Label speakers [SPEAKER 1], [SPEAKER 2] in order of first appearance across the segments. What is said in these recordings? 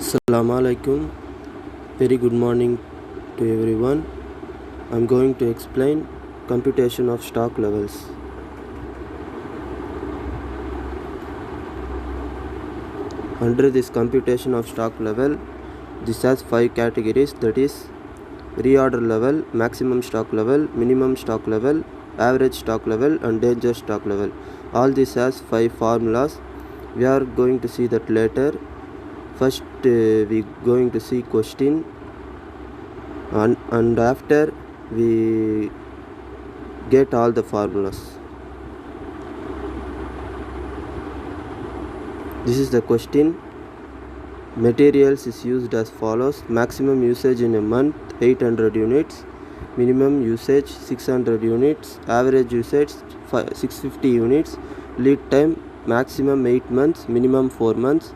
[SPEAKER 1] Assalamu alaikum. Very good morning to everyone. I'm going to explain computation of stock levels. Under this computation of stock level, this has 5 categories, that is reorder level, maximum stock level, minimum stock level, average stock level and danger stock level. All this has 5 formulas. We are going to see that later. First we going to see question and after we get all the formulas. This is the question. Materials is used as follows: maximum usage in a month 800 units, minimum usage 600 units, average usage 650 units, lead time maximum 8 months, minimum 4 months,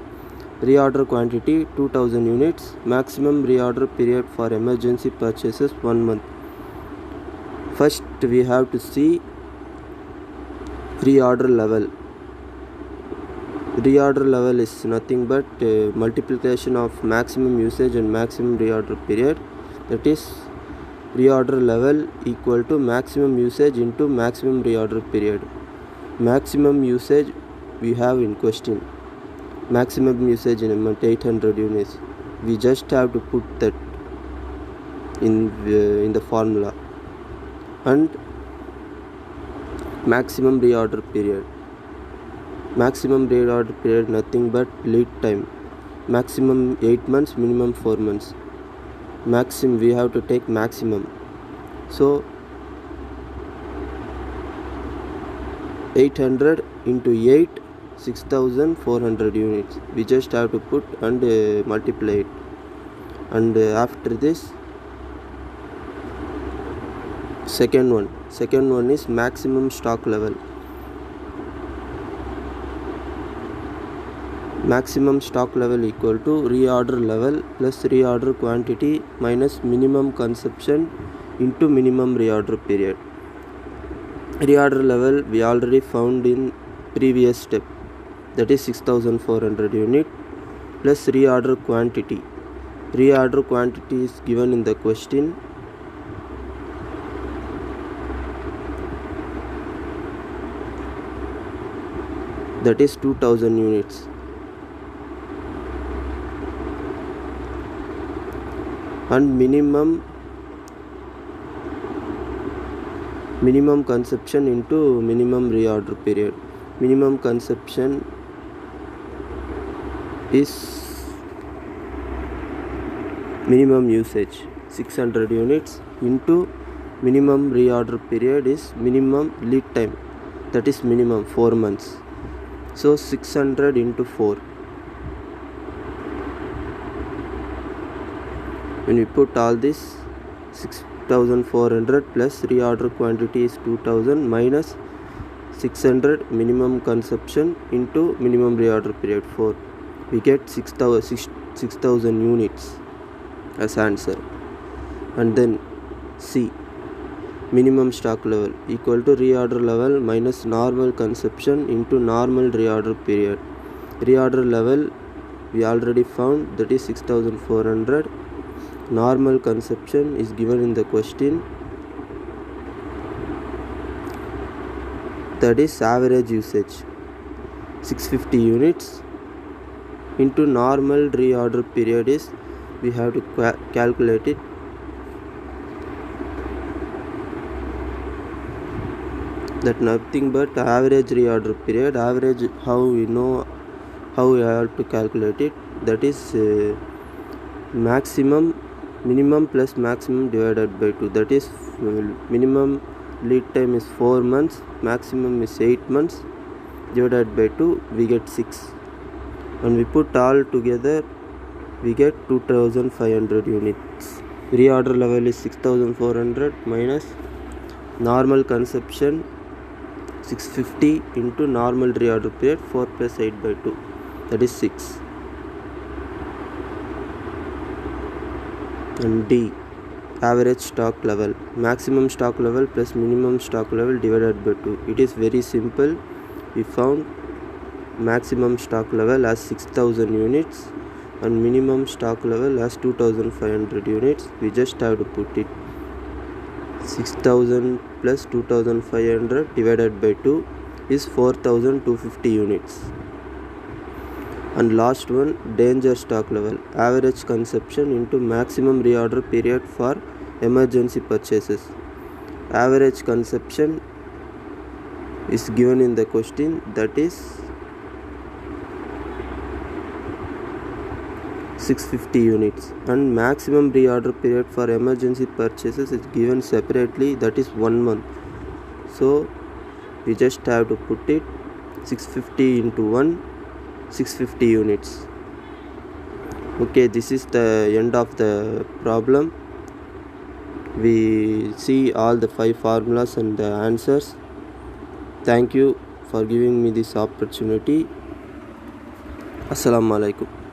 [SPEAKER 1] reorder quantity 2000 units, maximum reorder period for emergency purchases 1 month. First we have to see reorder level. Reorder level is nothing but multiplication of maximum usage and maximum reorder period, that is reorder level equal to maximum usage into maximum reorder period. Maximum usage we have in question, maximum usage in a month 800 units. We just have to put that in the formula. And maximum reorder period, maximum reorder period nothing but lead time, maximum 8 months, minimum 4 months. Maximum we have to take maximum, so 800 into 8 6400 units. We just have to put and multiply it. And after this second one is maximum stock level. Maximum stock level equal to reorder level plus reorder quantity minus minimum consumption into minimum reorder period. Reorder level we already found in previous step, that is 6400 unit, plus reorder quantity. Reorder quantity is given in the question. That is 2000 units. And minimum consumption into minimum reorder period. Minimum consumption is minimum usage 600 units into minimum reorder period is minimum lead time, that is minimum 4 months. So 600 into 4. When we put all this, 6400 plus reorder quantity is 2000 minus 600 minimum consumption into minimum reorder period 4, we get 6000 units as answer. And then C, minimum stock level equal to reorder level minus normal consumption into normal reorder period. Reorder level we already found, that is 6400. Normal consumption is given in the question, that is average usage 650 units into normal reorder period is, we have to calculate it. That nothing but average reorder period. Average, how we know how we have to calculate it, that is minimum plus maximum divided by 2, that is minimum lead time is 4 months, maximum is 8 months, divided by 2, we get 6. And we put all together, we get 2500 units. Reorder level is 6400 minus normal consumption 650 into normal reorder period 4 plus 8 by 2, that is 6. And D, average stock level, maximum stock level plus minimum stock level divided by 2. It is very simple. We found maximum stock level as 6000 units and minimum stock level as 2500 units. We just have to put it 6000 plus 2500 divided by 2 is 4250 units. And last one, danger stock level, average consumption into maximum reorder period for emergency purchases. Average consumption is given in the question, that is 650 units, and maximum reorder period for emergency purchases is given separately, that is 1 month. So we just have to put it 650 into 1, 650 units. Okay, this is the end of the problem. We see all the 5 formulas and the answers. Thank you for giving me this opportunity. Assalamu alaikum.